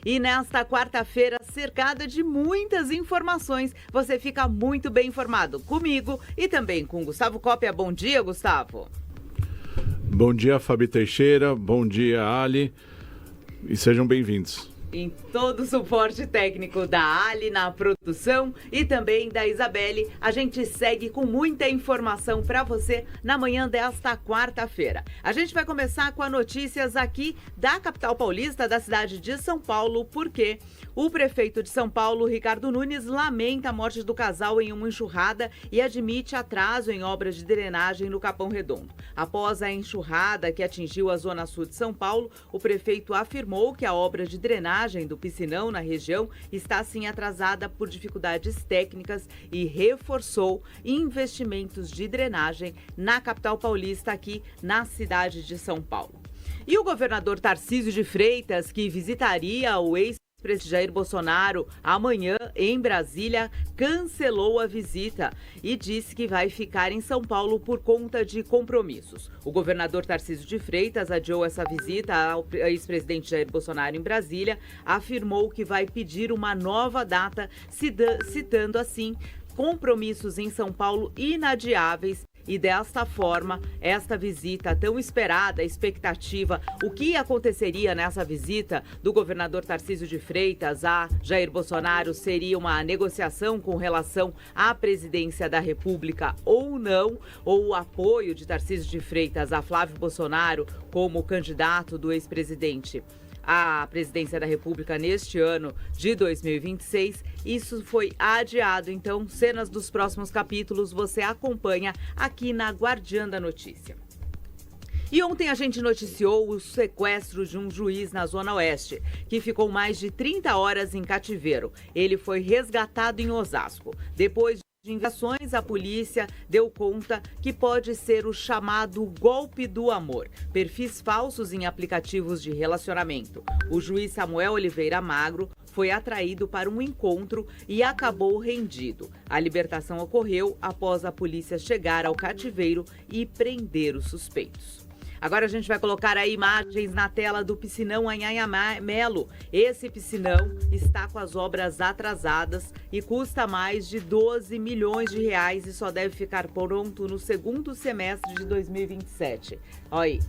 E nesta quarta-feira, cercada de muitas informações, você fica muito bem informado comigo e também com Gustavo Cópia. Bom dia, Gustavo. Bom dia, Fabi Teixeira. Bom dia, Ali. E sejam bem-vindos. Em todo o suporte técnico da Ali na produção e também da Isabelle, a gente segue com muita informação para você na manhã desta quarta-feira. A gente vai começar com as notícias aqui da capital paulista, da cidade de São Paulo, porque o prefeito de São Paulo, Ricardo Nunes, lamenta a morte do casal em uma enxurrada e admite atraso em obras de drenagem no Capão Redondo. Após a enxurrada que atingiu a zona sul de São Paulo, o prefeito afirmou que a obra de drenagem do piscinão na região está assim atrasada por dificuldades técnicas e reforçou investimentos de drenagem na capital paulista, aqui na cidade de São Paulo. E o governador Tarcísio de Freitas, que visitaria o ex-presidente Jair Bolsonaro amanhã em Brasília, cancelou a visita e disse que vai ficar em São Paulo por conta de compromissos. O governador Tarcísio de Freitas adiou essa visita ao ex-presidente Jair Bolsonaro em Brasília, afirmou que vai pedir uma nova data, citando assim compromissos em São Paulo inadiáveis. E desta forma, esta visita tão esperada, expectativa, o que aconteceria nessa visita do governador Tarcísio de Freitas a Jair Bolsonaro seria uma negociação com relação à presidência da República ou não, ou o apoio de Tarcísio de Freitas a Flávio Bolsonaro como candidato do ex-presidente à presidência da República neste ano de 2026. Isso foi adiado, então cenas dos próximos capítulos você acompanha aqui na Guardiã da Notícia. E ontem a gente noticiou o sequestro de um juiz na Zona Oeste, que ficou mais de 30 horas em cativeiro. Ele foi resgatado em Osasco. Depois de investigações, a polícia deu conta que pode ser o chamado golpe do amor, perfis falsos em aplicativos de relacionamento. O juiz Samuel Oliveira Magro foi atraído para um encontro e acabou rendido. A libertação ocorreu após a polícia chegar ao cativeiro e prender os suspeitos. Agora a gente vai colocar aí imagens na tela do piscinão Anhanha-Melo. Esse piscinão está com as obras atrasadas e custa mais de 12 milhões de reais e só deve ficar pronto no segundo semestre de 2027. Olha aí.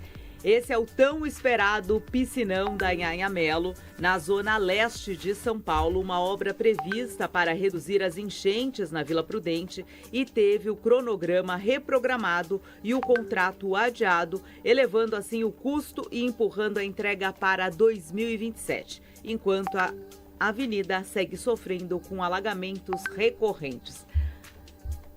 Esse é o tão esperado piscinão da Anhanha-Melo, na zona leste de São Paulo, uma obra prevista para reduzir as enchentes na Vila Prudente e teve o cronograma reprogramado e o contrato adiado, elevando assim o custo e empurrando a entrega para 2027, enquanto a avenida segue sofrendo com alagamentos recorrentes.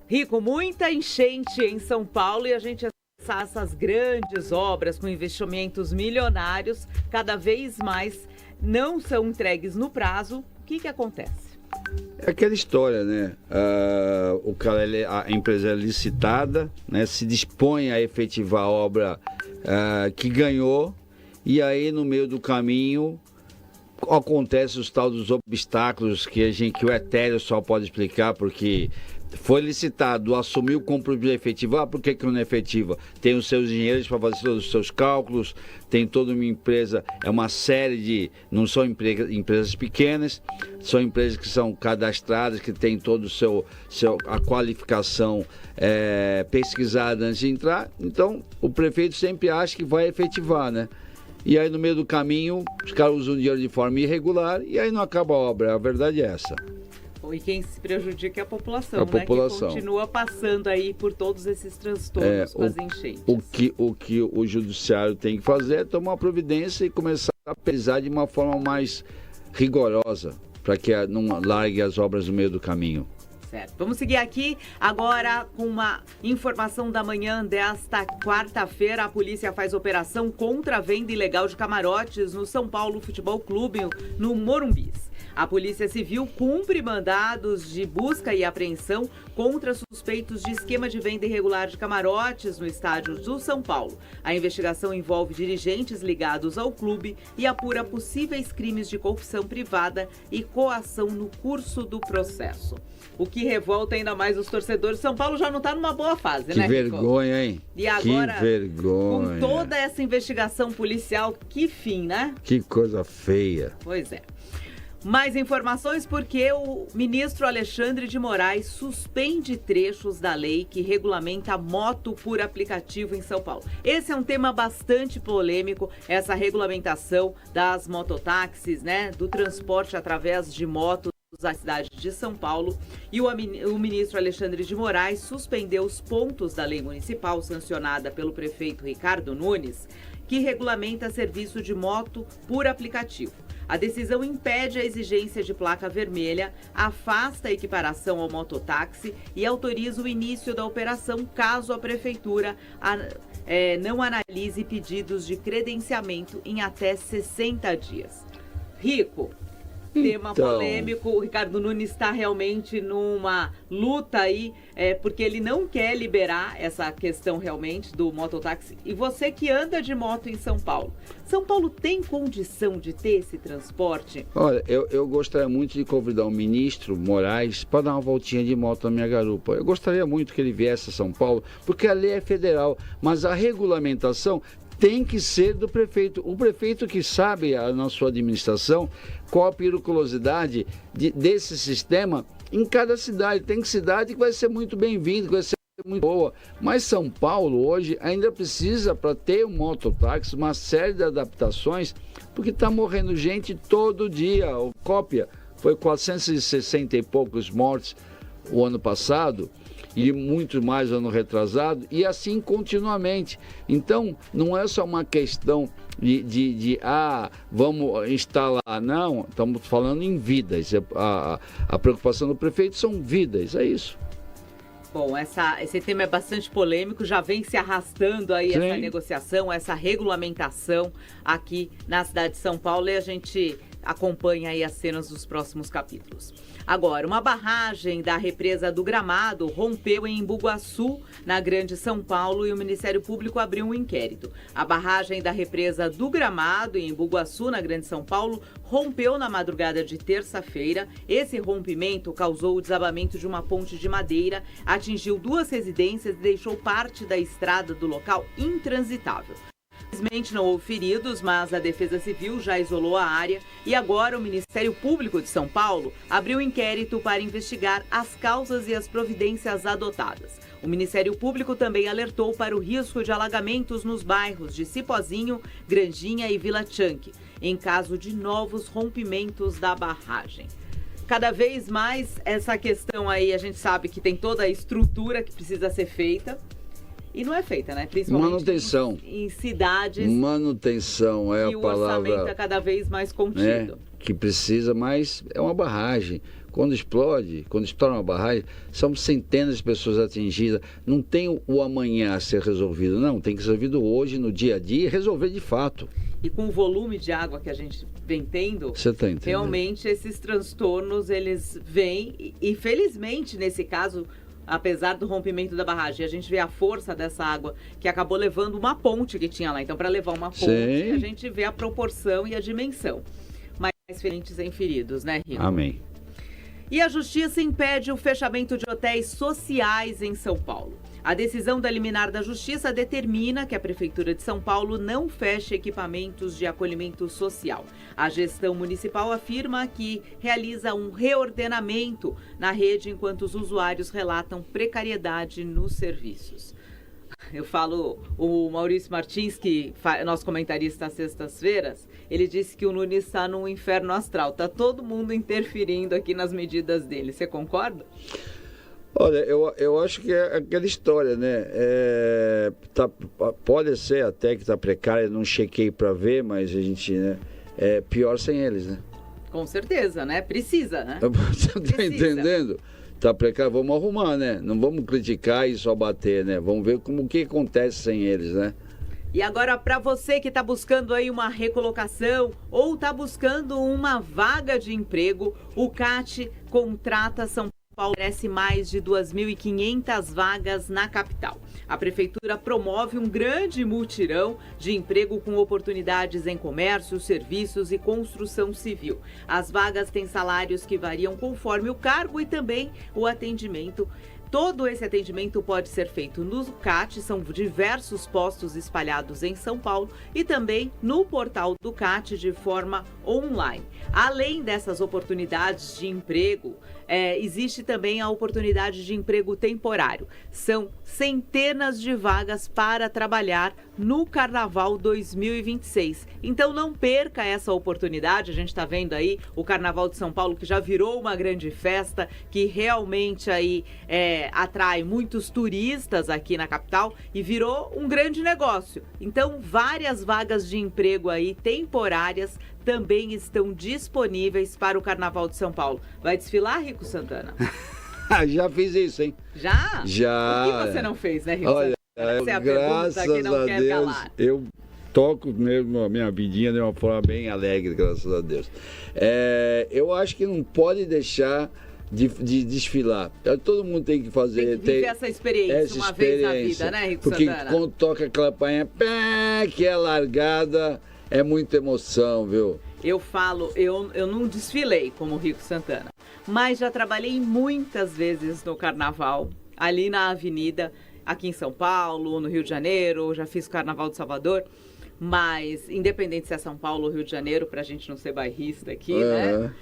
Rico, muita enchente em São Paulo e a gente essas grandes obras com investimentos milionários cada vez mais não são entregues no prazo. O que acontece? É aquela história, né? A empresa é licitada, né? Se dispõe a efetivar a obra que ganhou e aí no meio do caminho acontece os tal dos obstáculos que o etéreo só pode explicar, porque foi licitado, assumiu o compromisso de efetivar. Por que não efetiva? Tem os seus engenheiros para fazer todos os seus cálculos, tem toda uma empresa, é uma série de... Não são empresas pequenas, são empresas que são cadastradas, que têm todo a qualificação pesquisada antes de entrar. Então, o prefeito sempre acha que vai efetivar, né? E aí, no meio do caminho, os caras usam dinheiro de forma irregular e aí não acaba a obra. A verdade é essa. E quem se prejudica é a população, né? Que continua passando aí por todos esses transtornos com as enchentes. O que o judiciário tem que fazer é tomar providência e começar a pesar de uma forma mais rigorosa, para que não largue as obras no meio do caminho. Certo. Vamos seguir aqui agora com uma informação da manhã desta quarta-feira. A polícia faz operação contra a venda ilegal de camarotes no São Paulo Futebol Clube, no Morumbis. A Polícia Civil cumpre mandados de busca e apreensão contra suspeitos de esquema de venda irregular de camarotes no estádio do São Paulo. A investigação envolve dirigentes ligados ao clube e apura possíveis crimes de corrupção privada e coação no curso do processo. O que revolta ainda mais os torcedores. São Paulo já não está numa boa fase, né, Rico? Que vergonha, hein? E agora, que vergonha. com toda essa investigação policial, que fim, né? Que coisa feia. Pois é. Mais informações porque o ministro Alexandre de Moraes suspende trechos da lei que regulamenta moto por aplicativo em São Paulo. Esse é um tema bastante polêmico, essa regulamentação das mototáxis, né, do transporte através de motos da cidade de São Paulo. E o ministro Alexandre de Moraes suspendeu os pontos da lei municipal sancionada pelo prefeito Ricardo Nunes, que regulamenta serviço de moto por aplicativo. A decisão impede a exigência de placa vermelha, afasta a equiparação ao mototáxi e autoriza o início da operação caso a prefeitura não analise pedidos de credenciamento em até 60 dias. Rico, tema polêmico, o Ricardo Nunes está realmente numa luta aí, porque ele não quer liberar essa questão realmente do mototáxi. E você que anda de moto em São Paulo tem condição de ter esse transporte? Olha, eu gostaria muito de convidar o ministro Moraes para dar uma voltinha de moto na minha garupa. Eu gostaria muito que ele viesse a São Paulo, porque a lei é federal, mas a regulamentação tem que ser do prefeito. O prefeito que sabe, na sua administração, qual a periculosidade desse sistema em cada cidade. Tem cidade que vai ser muito bem-vindo, que vai ser muito boa. Mas São Paulo hoje ainda precisa, para ter um mototáxi, uma série de adaptações, porque está morrendo gente todo dia. O Cópia foi 460 e poucos mortes o ano passado, e muito mais ano retrasado, e assim continuamente. Então, não é só uma questão vamos instalar, não, estamos falando em vidas. A preocupação do prefeito são vidas, é isso. Bom, esse tema é bastante polêmico, já vem se arrastando aí. Sim. Essa negociação, essa regulamentação aqui na cidade de São Paulo, e a gente acompanha aí as cenas dos próximos capítulos. Agora, uma barragem da represa do Gramado rompeu em Embu-Guaçu, na Grande São Paulo, e o Ministério Público abriu um inquérito. A barragem da represa do Gramado, em Embu-Guaçu, na Grande São Paulo, rompeu na madrugada de terça-feira. Esse rompimento causou o desabamento de uma ponte de madeira, atingiu 2 residências e deixou parte da estrada do local intransitável. Infelizmente não houve feridos, mas a Defesa Civil já isolou a área e agora o Ministério Público de São Paulo abriu um inquérito para investigar as causas e as providências adotadas. O Ministério Público também alertou para o risco de alagamentos nos bairros de Cipozinho, Grandinha e Vila Chanque, em caso de novos rompimentos da barragem. Cada vez mais essa questão aí, a gente sabe que tem toda a estrutura que precisa ser feita. E não é feita, né? Principalmente manutenção. Em cidades. Manutenção é a palavra. E o orçamento é cada vez mais contido. Que precisa, mas é uma barragem. Quando estoura uma barragem, são centenas de pessoas atingidas. Não tem o amanhã a ser resolvido, não. Tem que ser resolvido hoje, no dia a dia, e resolver de fato. E com o volume de água que a gente vem tendo, você tá entendendo? Realmente esses transtornos, eles vêm. E felizmente, nesse caso, apesar do rompimento da barragem, a gente vê a força dessa água que acabou levando uma ponte que tinha lá. Então, para levar uma ponte, a gente vê a proporção e a dimensão. Mais feridos em feridos, né, Rico? Amém. E a Justiça impede o fechamento de hotéis sociais em São Paulo. A decisão da liminar da Justiça determina que a Prefeitura de São Paulo não feche equipamentos de acolhimento social. A gestão municipal afirma que realiza um reordenamento na rede enquanto os usuários relatam precariedade nos serviços. Eu falo, o Maurício Martins, que é nosso comentarista às sextas-feiras, ele disse que o Nunes está num inferno astral. Está todo mundo interferindo aqui nas medidas dele. Você concorda? Olha, eu acho que é aquela história, né? Pode ser até que está precária, não chequei para ver, mas a gente, né? É pior sem eles, né? Com certeza, né? Precisa, né? Você está entendendo? Tá precário, vamos arrumar, né? Não vamos criticar e só bater, né? Vamos ver o que acontece sem eles, né? E agora, para você que está buscando aí uma recolocação ou está buscando uma vaga de emprego, o CAT contrata São Paulo, oferece mais de 2.500 vagas na capital. A Prefeitura promove um grande mutirão de emprego com oportunidades em comércio, serviços e construção civil. As vagas têm salários que variam conforme o cargo e também o atendimento Todo esse atendimento pode ser feito no CAT, são diversos postos espalhados em São Paulo e também no portal do CAT de forma online. Além dessas oportunidades de emprego, existe também a oportunidade de emprego temporário. São centenas de vagas para trabalhar no Carnaval 2026. Então não perca essa oportunidade. A gente está vendo aí o Carnaval de São Paulo, que já virou uma grande festa, que realmente aí atrai muitos turistas aqui na capital e virou um grande negócio. Então várias vagas de emprego aí temporárias também estão disponíveis para o Carnaval de São Paulo. Vai desfilar, Rico Santana? Já fiz isso, hein? Já? Já. O que você não fez, né, Rico Olha, Santana? Essa é a graças pergunta que não a quer Deus, calar. eu toco mesmo a minha vidinha de uma forma bem alegre, graças a Deus. Eu acho que não pode deixar de desfilar. Todo mundo tem que fazer. Tem que viver essa experiência uma vez na vida, né, Rico porque Santana? quando toca aquela painha, que é largada, é muita emoção, viu? Eu falo, eu não desfilei como o Rico Santana, mas já trabalhei muitas vezes no Carnaval, ali na Avenida, aqui em São Paulo, no Rio de Janeiro, já fiz o Carnaval de Salvador, mas independente se é São Paulo ou Rio de Janeiro, pra gente não ser bairrista aqui, né?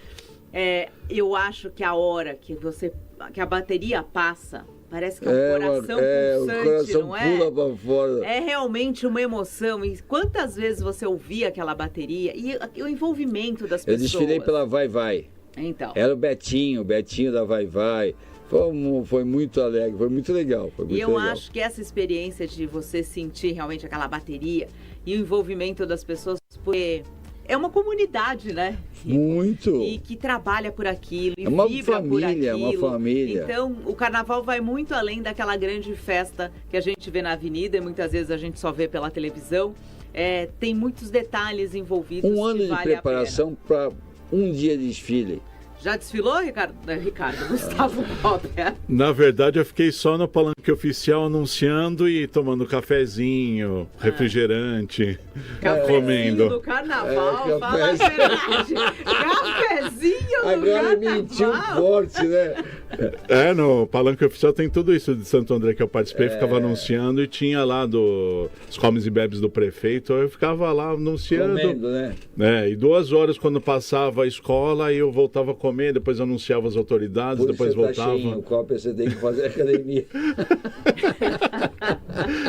Eu acho que a hora que a bateria passa, parece que é um coração pulsante, o coração não é? pula pra fora. É realmente uma emoção. E quantas vezes você ouvia aquela bateria e o envolvimento das pessoas? Eu desfilei pela Vai Vai. Então. Era o Betinho da Vai Vai. Foi muito alegre, foi muito legal. Foi muito e eu legal. acho que essa experiência de você sentir realmente aquela bateria e o envolvimento das pessoas, porque é uma comunidade, né? Muito. E que trabalha por aquilo, e uma vibra família, por aquilo. uma família. Então, o carnaval vai muito além daquela grande festa que a gente vê na avenida e muitas vezes a gente só vê pela televisão. Tem muitos detalhes envolvidos. Um ano de preparação para um dia de desfile. Já desfilou, Ricardo? Gustavo Cobra. Na verdade, eu fiquei só no palanque oficial anunciando e tomando cafezinho, refrigerante, comendo. Do carnaval, fala a verdade. Cafezinho do Agora carnaval. mentiu forte, né? No palanque oficial tem tudo isso de Santo André que eu participei, ficava anunciando e tinha lá os comes e bebes do prefeito, eu ficava lá anunciando. Comendo, né? E 2 horas quando passava a escola, aí eu voltava a comer, depois anunciava as autoridades, Por depois isso você voltava. Tá cheio, qual você tem que fazer academia.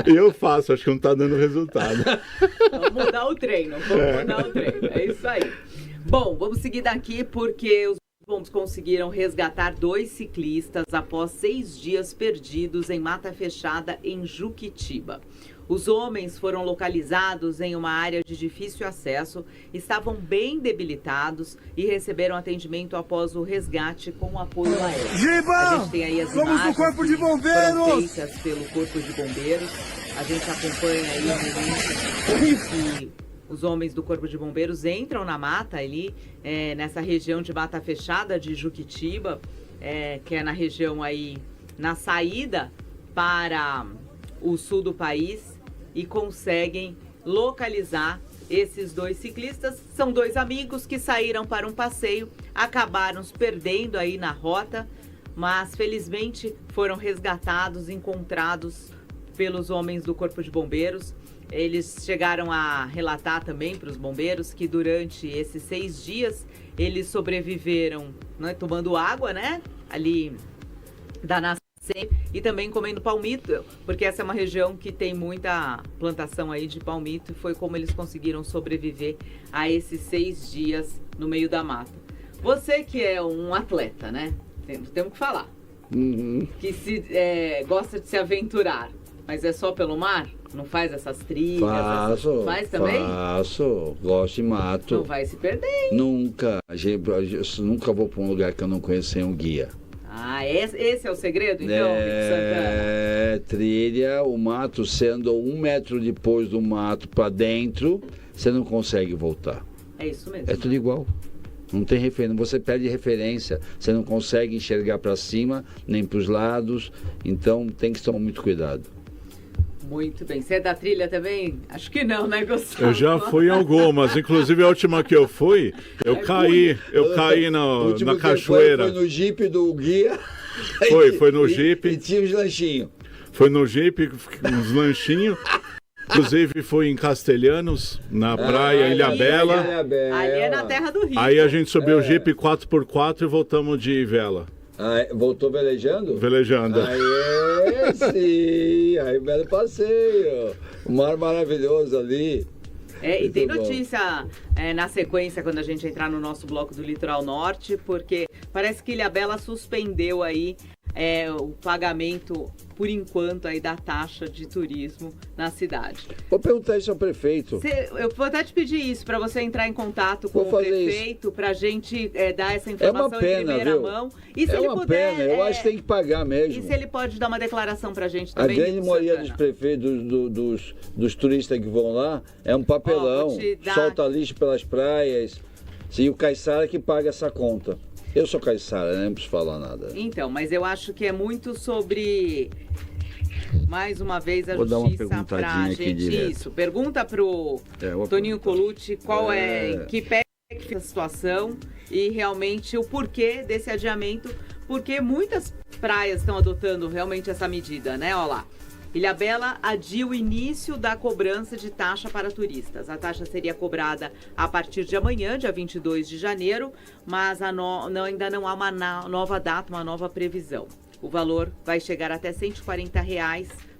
E eu faço, acho que não tá dando resultado. Vamos mudar o treino, é isso aí. Bom, vamos seguir daqui porque os bombeiros conseguiram resgatar 2 ciclistas após 6 dias perdidos em mata fechada em Juquitiba. Os homens foram localizados em uma área de difícil acesso, estavam bem debilitados e receberam atendimento após o resgate com apoio aéreo. Giba! A gente tem aí as imagens do Corpo de que foram Bombeiros! feitas pelo Corpo de Bombeiros. A gente acompanha aí o momento que os homens do Corpo de Bombeiros entram na mata ali, nessa região de mata fechada de Juquitiba, que é na região aí, na saída para o sul do país, e conseguem localizar esses 2 ciclistas. São 2 amigos que saíram para um passeio, acabaram se perdendo aí na rota, mas felizmente foram resgatados, encontrados pelos homens do Corpo de Bombeiros. Eles chegaram a relatar também para os bombeiros que durante esses 6 dias eles sobreviveram, né, tomando água, né, ali da nascente, e também comendo palmito, porque essa é uma região que tem muita plantação aí de palmito, e foi como eles conseguiram sobreviver a esses 6 dias no meio da mata. Você que é um atleta, né, temos que falar, que gosta de se aventurar, mas é só pelo mar? Não faz essas trilhas? Faço. Faz também? Faço. Gosto de mato. Não vai se perder, hein? Nunca. Eu nunca vou para um lugar que eu não conheço sem um guia. Esse é o segredo, então, Rico Santana? Trilha, o mato, você andou 1 metro depois do mato para dentro, você não consegue voltar. É isso mesmo. É tudo igual. Não tem referência, você perde referência, você não consegue enxergar para cima, nem para os lados, então tem que tomar muito cuidado. Muito bem. Você é da trilha também? Acho que não, né, Gustavo? Eu já fui em algumas, inclusive a última que eu fui, eu caí na cachoeira. Foi no Jeep do guia. Foi no Jeep. E tinha os lanchinhos. Foi no Jeep, uns lanchinhos. Inclusive foi em Castelhanos, na praia Ilhabela. Ali é na terra do Rio. Aí a gente subiu o Jeep 4x4 e voltamos de vela. Voltou velejando? Velejando. Aí sim, aí belo passeio. Um mar maravilhoso ali. E tem notícia na sequência quando a gente entrar no nosso bloco do Litoral Norte, porque parece que Ilhabela suspendeu aí o pagamento, por enquanto, aí da taxa de turismo na cidade. Vou perguntar isso ao prefeito. Eu vou até te pedir isso, para você entrar em contato com o prefeito, para a gente dar essa informação em primeira mão. E se ele puder, pena, eu acho que tem que pagar mesmo. E se ele pode dar uma declaração para a gente também? A grande maioria dos prefeitos, dos turistas que vão lá, é um papelão, solta lixo pelas praias. E o Caiçara que paga essa conta. Eu sou caiçara, né? Não preciso falar nada. Então, mas eu acho que é muito sobre, mais uma vez, a justiça pra gente. Isso. Pergunta pro Toninho Colucci qual que pé que fez a situação e realmente o porquê desse adiamento, porque muitas praias estão adotando realmente essa medida, né? Olha lá. Ilhabela adia o início da cobrança de taxa para turistas. A taxa seria cobrada a partir de amanhã, dia 22 de janeiro, mas ainda não há uma nova data, uma nova previsão. O valor vai chegar até R$ 140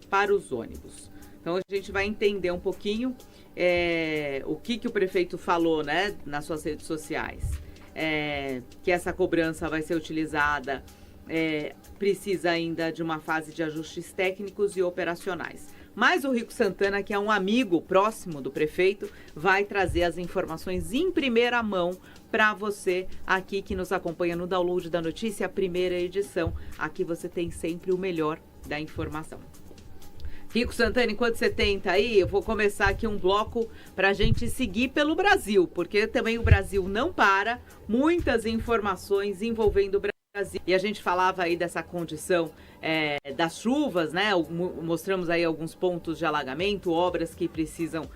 para os ônibus. Então a gente vai entender um pouquinho o que o prefeito falou, né, nas suas redes sociais. Que essa cobrança vai ser utilizada... precisa ainda de uma fase de ajustes técnicos e operacionais. Mas o Rico Santana, que é um amigo próximo do prefeito, vai trazer as informações em primeira mão para você aqui que nos acompanha no Download da Notícia, a primeira edição. Aqui você tem sempre o melhor da informação. Rico Santana, enquanto você tenta aí, eu vou começar aqui um bloco para a gente seguir pelo Brasil, porque também o Brasil não para, muitas informações envolvendo o Brasil. E a gente falava aí dessa condição das chuvas, né? Mostramos aí alguns pontos de alagamento, obras que precisam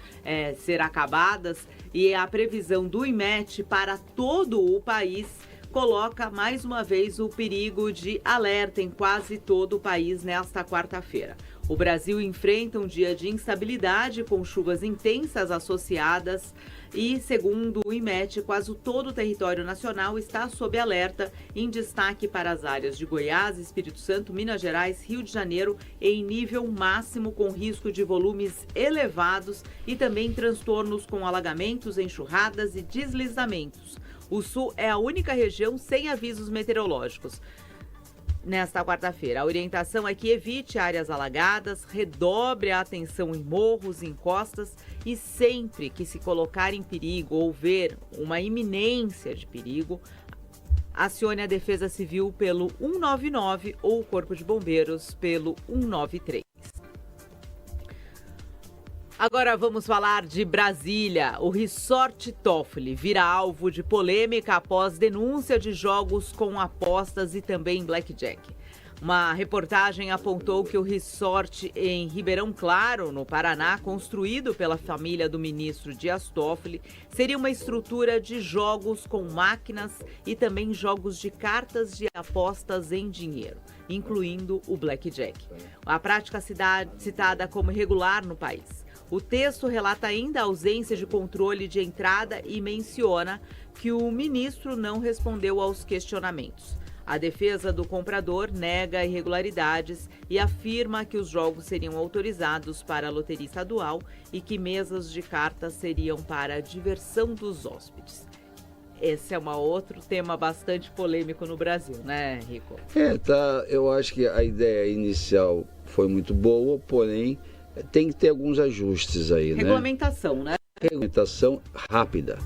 ser acabadas. E a previsão do IMET para todo o país coloca mais uma vez o perigo de alerta em quase todo o país nesta quarta-feira. O Brasil enfrenta um dia de instabilidade com chuvas intensas associadas e, segundo o IMET, quase todo o território nacional está sob alerta, em destaque para as áreas de Goiás, Espírito Santo, Minas Gerais, Rio de Janeiro, em nível máximo com risco de volumes elevados e também transtornos com alagamentos, enxurradas e deslizamentos. O Sul é a única região sem avisos meteorológicos. Nesta quarta-feira, a orientação é que evite áreas alagadas, redobre a atenção em morros, encostas e sempre que se colocar em perigo ou ver uma iminência de perigo, acione a Defesa Civil pelo 199 ou o Corpo de Bombeiros pelo 193. Agora vamos falar de Brasília. O Resort Toffoli vira alvo de polêmica após denúncia de jogos com apostas e também blackjack. Uma reportagem apontou que o resort em Ribeirão Claro, no Paraná, construído pela família do ministro Dias Toffoli, seria uma estrutura de jogos com máquinas e também jogos de cartas de apostas em dinheiro, incluindo o blackjack. A prática citada como irregular no país. O texto relata ainda a ausência de controle de entrada e menciona que o ministro não respondeu aos questionamentos. A defesa do comprador nega irregularidades e afirma que os jogos seriam autorizados para a loteria estadual e que mesas de cartas seriam para a diversão dos hóspedes. Esse é um outro tema bastante polêmico no Brasil, né, Rico? Eu acho que a ideia inicial foi muito boa, porém tem que ter alguns ajustes aí, Regulamentação, né? Regulamentação rápida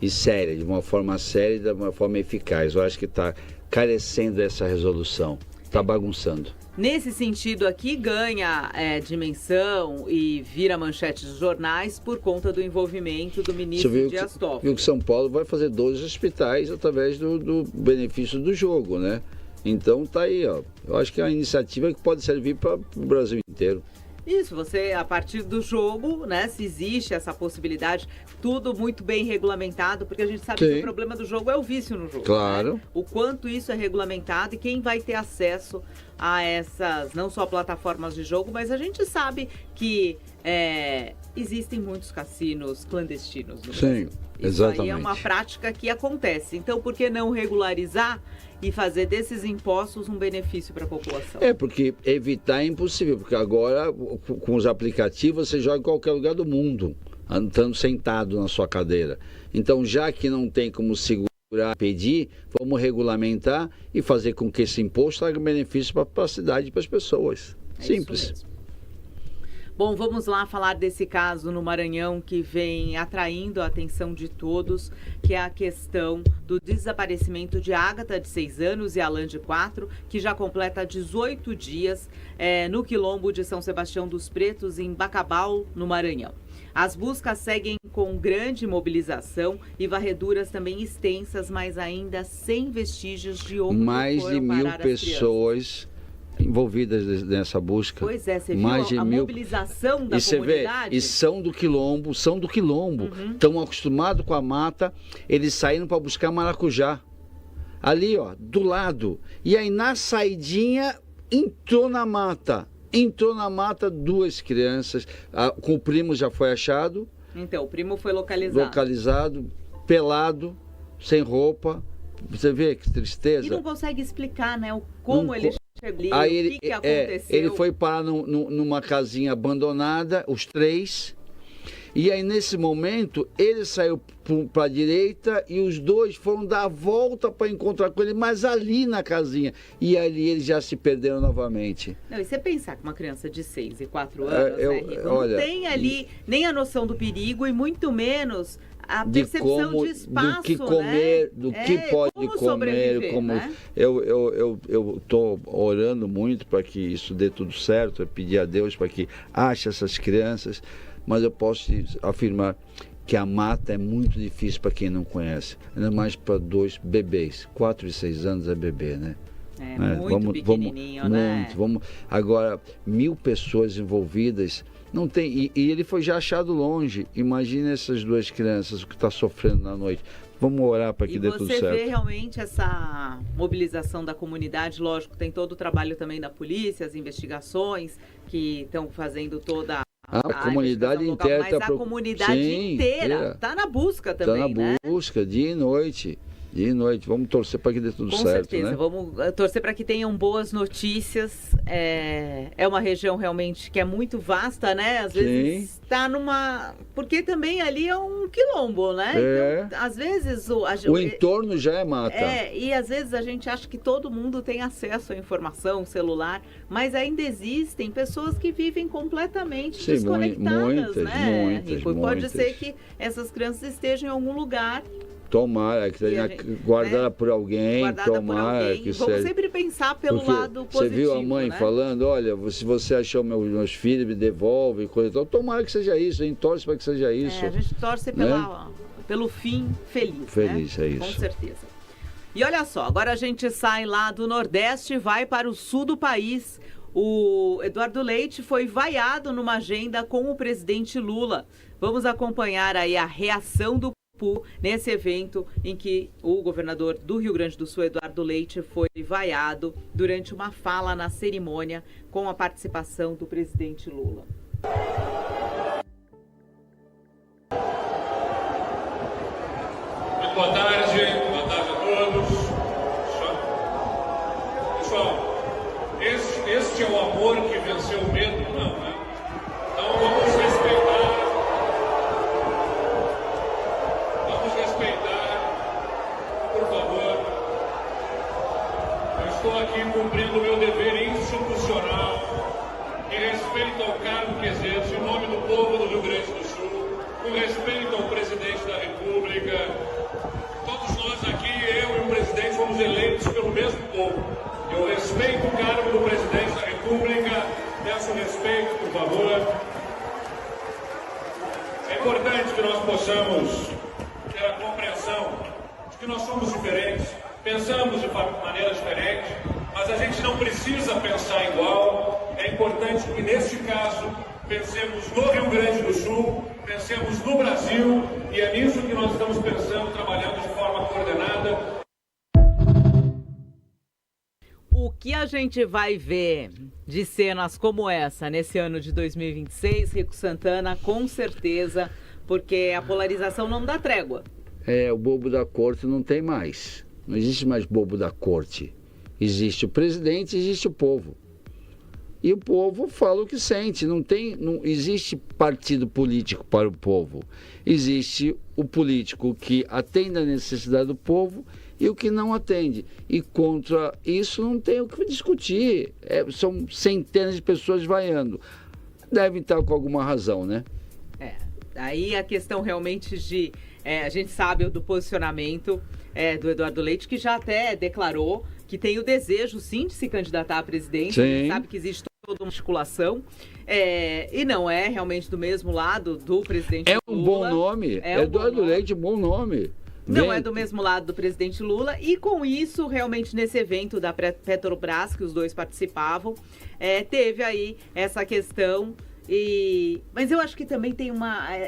e séria, de uma forma séria e de uma forma eficaz. Eu acho que está carecendo dessa resolução, está bagunçando. Nesse sentido aqui, ganha dimensão e vira manchete dos jornais por conta do envolvimento do ministro Dias Toffoli. Viu que São Paulo vai fazer 12 hospitais através do benefício do jogo, né? Então tá aí, ó. Eu acho que é uma iniciativa que pode servir para o Brasil inteiro. Isso, você, a partir do jogo, né, se existe essa possibilidade, tudo muito bem regulamentado, porque a gente sabe que o problema do jogo é o vício no jogo. Claro. Né? O quanto isso é regulamentado e quem vai ter acesso a essas, não só plataformas de jogo, mas a gente sabe que existem muitos cassinos clandestinos no Brasil. Isso aí é uma prática que acontece. Então, por que não regularizar e fazer desses impostos um benefício para a população? Porque evitar é impossível, porque agora com os aplicativos você joga em qualquer lugar do mundo, andando sentado na sua cadeira. Então, já que não tem como segurar, pedir, vamos regulamentar e fazer com que esse imposto traga benefício para a cidade e para as pessoas. Simples. Bom, vamos lá falar desse caso no Maranhão que vem atraindo a atenção de todos, que é a questão do desaparecimento de Ágata, de 6 anos, e Alan, de 4, que já completa 18 dias no quilombo de São Sebastião dos Pretos, em Bacabal, no Maranhão. As buscas seguem com grande mobilização e varreduras também extensas, mas ainda sem vestígios de onde mais de 1.000 pessoas envolvidas nessa busca. Pois é, você viu a mobilização da comunidade? E são do quilombo. Estão acostumados com a mata, eles saíram para buscar maracujá. Ali, ó, do lado. E aí na saidinha, entrou na mata, 2 crianças. Com o primo já foi achado. Então, o primo foi localizado, pelado, sem roupa. Você vê que tristeza. E não consegue explicar, né, como ele chegou ali, aí o que aconteceu. Ele foi parar numa casinha abandonada, os 3. E aí, nesse momento, ele saiu para a direita e os 2 foram dar a volta para encontrar com ele, mas ali na casinha. E ali eles já se perderam novamente. Não, e você pensar que uma criança de 6 e 4 anos, não tem ali nem a noção do perigo e muito menos a percepção de espaço, do que comer, né? Que pode comer, como né? Eu estou orando muito para que isso dê tudo certo, eu pedir a Deus para que ache essas crianças, mas eu posso afirmar que a mata é muito difícil para quem não conhece, ainda mais para 2 bebês, 4 e 6 anos é bebê, né? Muito pequenininho, né? Agora, 1.000 pessoas envolvidas, não tem, e ele foi já achado longe. Imagina essas 2 crianças, o que está sofrendo na noite. Vamos orar para que dê tudo certo. E você vê realmente essa mobilização da comunidade, lógico, tem todo o trabalho também da polícia, as investigações que estão fazendo toda a comunidade local, inteira. Mas a comunidade inteira está na busca também, né? Está na busca, dia e noite. Vamos torcer para que dê tudo certo. Com certeza, né? Vamos torcer para que tenham boas notícias. É uma região realmente que é muito vasta, né? Às vezes está numa... Porque também ali é um quilombo, né? Então, às vezes... O entorno já é mata. E às vezes a gente acha que todo mundo tem acesso à informação, celular, mas ainda existem pessoas que vivem completamente desconectadas, né? Muitas. Pode ser que essas crianças estejam em algum lugar... Tomara que seja guardada por alguém, que seja. Vamos sempre pensar pelo lado positivo. Você viu a mãe falando, olha, se você achou meus filhos, me devolve, coisa e tal. Tomara que seja isso, a gente torce para que seja isso. A gente torce pelo fim feliz. Feliz, é isso. Com certeza. E olha só, agora a gente sai lá do Nordeste e vai para o sul do país. O Eduardo Leite foi vaiado numa agenda com o presidente Lula. Vamos acompanhar aí a reação do nesse evento em que o governador do Rio Grande do Sul, Eduardo Leite, foi vaiado durante uma fala na cerimônia com a participação do presidente Lula. Muito boa tarde a todos. Pessoal, este é o amor que venceu o medo? Não, né? Então vamos respeitar. Estou aqui cumprindo o meu dever institucional em respeito ao cargo que exerço em nome do povo do Rio Grande do Sul, com respeito ao presidente da República. Todos nós aqui, eu e o presidente, fomos eleitos pelo mesmo povo. Eu respeito o cargo do presidente da República, peço respeito, por favor. É importante que nós possamos ter a compreensão de que nós somos diferentes. Pensamos de maneira diferente, mas a gente não precisa pensar igual. É É importante que, neste caso, pensemos no Rio Grande do Sul, pensemos no Brasil, e é nisso que nós estamos pensando, trabalhando de forma coordenada. O que a gente vai ver de cenas como essa nesse ano de 2026, Rico Santana, com certeza, porque a polarização não dá trégua. O bobo da corte não tem mais. Não existe mais bobo da corte. Existe o presidente, existe o povo. E o povo fala o que sente. Não existe partido político para o povo. Existe o político que atende a necessidade do povo e o que não atende. E contra isso não tem o que discutir. São centenas de pessoas vaiando. Devem estar com alguma razão, né? Aí a questão realmente de... a gente sabe do posicionamento do Eduardo Leite, que já até declarou que tem o desejo, sim, de se candidatar à presidência. A gente sabe que existe toda uma articulação. E não é realmente do mesmo lado do presidente Lula. É um bom nome. Eduardo Leite, bom nome. Não é do mesmo lado do presidente Lula, e com isso, realmente, nesse evento da Petrobras, que os dois participavam, teve aí essa questão, mas eu acho que também tem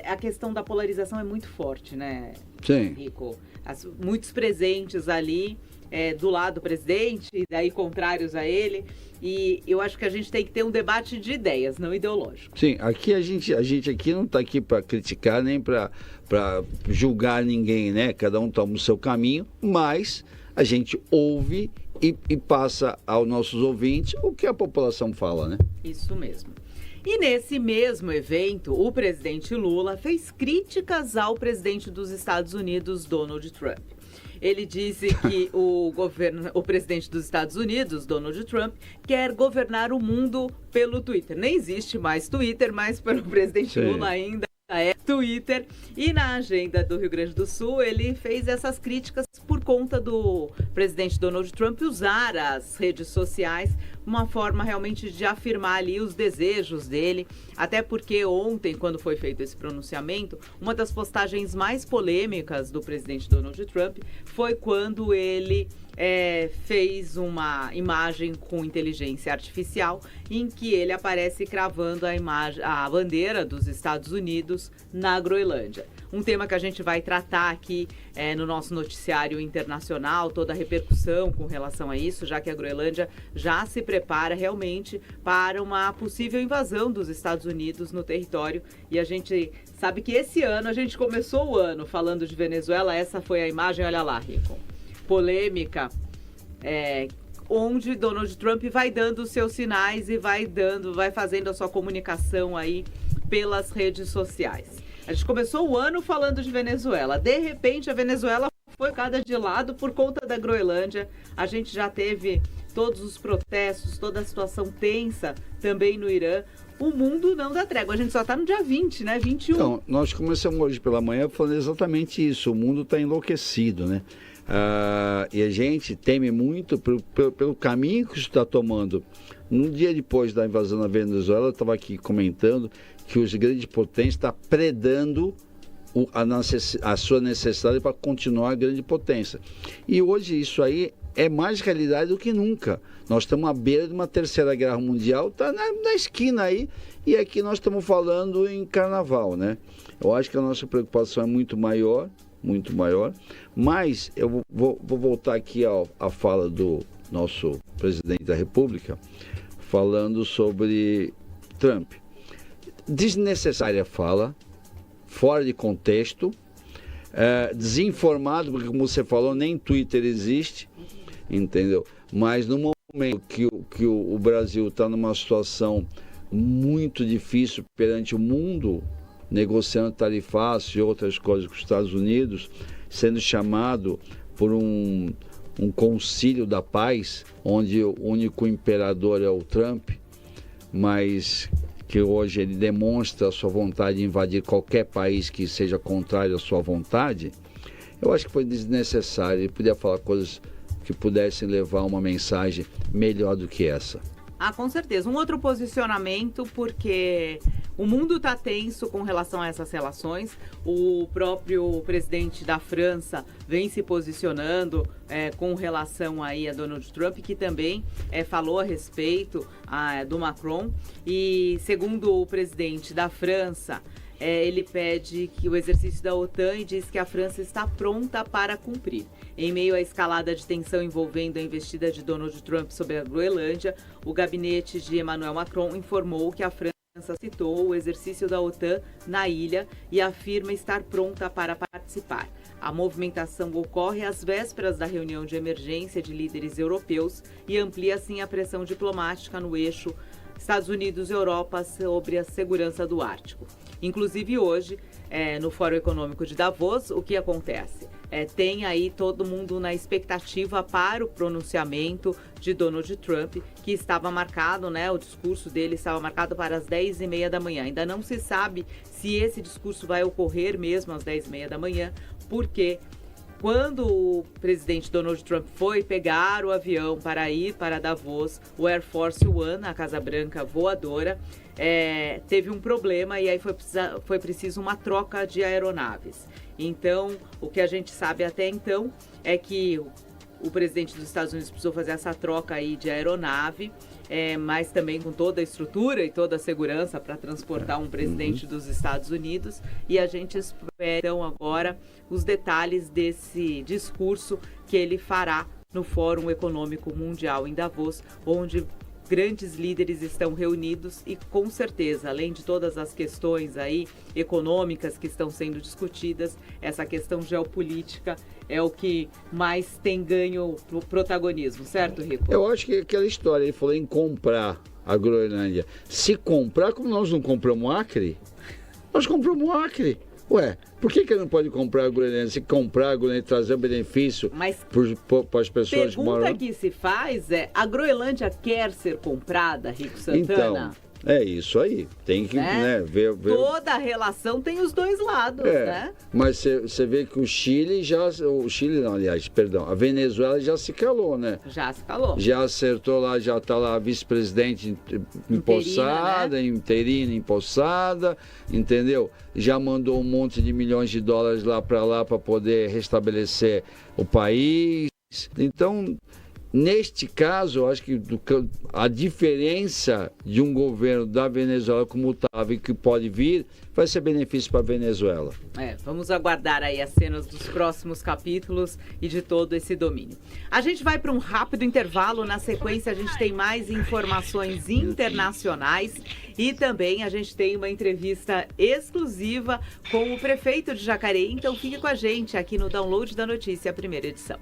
a questão da polarização é muito forte, né, Sim. Rico? Muitos presentes ali, do lado do presidente, e daí contrários a ele, e eu acho que a gente tem que ter um debate de ideias, não ideológico. Sim, aqui a gente aqui não está aqui para criticar nem para julgar ninguém, né? Cada um toma o seu caminho, mas a gente ouve e passa aos nossos ouvintes o que a população fala, né? Isso mesmo. E nesse mesmo evento, o presidente Lula fez críticas ao presidente dos Estados Unidos, Donald Trump. Ele disse que o presidente dos Estados Unidos, Donald Trump, quer governar o mundo pelo Twitter. Nem existe mais Twitter, mas pelo presidente Lula ainda é Twitter. E na agenda do Rio Grande do Sul, ele fez essas críticas por conta do presidente Donald Trump usar as redes sociais, uma forma realmente de afirmar ali os desejos dele, até porque ontem, quando foi feito esse pronunciamento, uma das postagens mais polêmicas do presidente Donald Trump foi quando ele fez uma imagem com inteligência artificial em que ele aparece cravando a bandeira dos Estados Unidos na Groenlândia. Um tema que a gente vai tratar aqui no nosso noticiário internacional, toda a repercussão com relação a isso, já que a Groenlândia já se prepara realmente para uma possível invasão dos Estados Unidos no território. E a gente sabe que esse ano, a gente começou o ano falando de Venezuela, essa foi a imagem, olha lá, Rico. Polêmica, onde Donald Trump vai dando os seus sinais e vai fazendo a sua comunicação aí pelas redes sociais. A gente começou o ano falando de Venezuela. De repente, a Venezuela foi colocada de lado por conta da Groenlândia. A gente já teve todos os protestos, toda a situação tensa também no Irã. O mundo não dá trégua. A gente só está no dia 20, né? 21. Então, nós começamos hoje pela manhã falando exatamente isso. O mundo está enlouquecido, né? E a gente teme muito pelo caminho que isso está tomando. No dia depois da invasão na Venezuela, eu estava aqui comentando que os grandes potências estão predando a sua necessidade para continuar a grande potência. E hoje isso aí é mais realidade do que nunca. Nós estamos à beira de uma terceira guerra mundial, está na esquina aí, e aqui nós estamos falando em carnaval, né? Eu acho que a nossa preocupação é muito maior, mas eu vou voltar aqui à fala do nosso presidente da República, falando sobre Trump. Desnecessária fala, fora de contexto, desinformado, porque como você falou, nem Twitter existe, entendeu? Mas no momento que o Brasil está numa situação muito difícil perante o mundo, negociando tarifaço e outras coisas com os Estados Unidos, sendo chamado por um concílio da paz, onde o único imperador é o Trump, mas que hoje ele demonstra a sua vontade de invadir qualquer país que seja contrário à sua vontade, eu acho que foi desnecessário. Ele podia falar coisas que pudessem levar uma mensagem melhor do que essa. Com certeza. Um outro posicionamento, porque O mundo está tenso com relação a essas relações. O próprio presidente da França vem se posicionando com relação aí a Donald Trump, que também falou a respeito do Macron. E segundo o presidente da França, ele pede que o exercício da OTAN e diz que a França está pronta para cumprir. Em meio à escalada de tensão envolvendo a investida de Donald Trump sobre a Groenlândia, o gabinete de Emmanuel Macron informou que a França citou o exercício da OTAN na ilha e afirma estar pronta para participar. A movimentação ocorre às vésperas da reunião de emergência de líderes europeus e amplia assim a pressão diplomática no eixo Estados Unidos-Europa sobre a segurança do Ártico. Inclusive hoje, no Fórum Econômico de Davos, o que acontece? Tem aí todo mundo na expectativa para o pronunciamento de Donald Trump, que estava marcado, né? O discurso dele estava marcado para as 10h30 da manhã. Ainda não se sabe se esse discurso vai ocorrer mesmo às 10h30 da manhã, porque quando o presidente Donald Trump foi pegar o avião para ir para Davos, o Air Force One, a Casa Branca voadora, teve um problema e aí foi preciso uma troca de aeronaves. Então, o que a gente sabe até então é que o presidente dos Estados Unidos precisou fazer essa troca aí de aeronave, mas também com toda a estrutura e toda a segurança para transportar um presidente dos Estados Unidos. E a gente espera, então, agora os detalhes desse discurso que ele fará no Fórum Econômico Mundial em Davos, onde grandes líderes estão reunidos e, com certeza, além de todas as questões aí econômicas que estão sendo discutidas, essa questão geopolítica é o que mais tem ganho protagonismo, certo, Rico? Eu acho que aquela história, ele falou em comprar a Groenlândia. Se comprar, como nós não compramos o Acre, nós compramos o Acre. Ué, por que ele não pode comprar a Groenlândia? Se comprar a Groenlândia e trazer um benefício para as pessoas que moram... A pergunta que se faz a Groenlândia quer ser comprada, Rico Santana? Então, é isso aí. Tem que ver... Toda a relação tem os dois lados, né? Mas você vê que a Venezuela já se calou, né? Já se calou. Já acertou lá, já está lá a vice-presidente empossada, interina empossada, entendeu? Já mandou um monte de milhões de dólares lá para poder restabelecer o país. Então, neste caso, eu acho que a diferença de um governo da Venezuela como estava e que pode vir, vai ser benefício para a Venezuela. Vamos aguardar aí as cenas dos próximos capítulos e de todo esse domínio. A gente vai para um rápido intervalo. Na sequência, a gente tem mais informações internacionais e também a gente tem uma entrevista exclusiva com o prefeito de Jacareí. Então, fique com a gente aqui no Download da Notícia, primeira edição.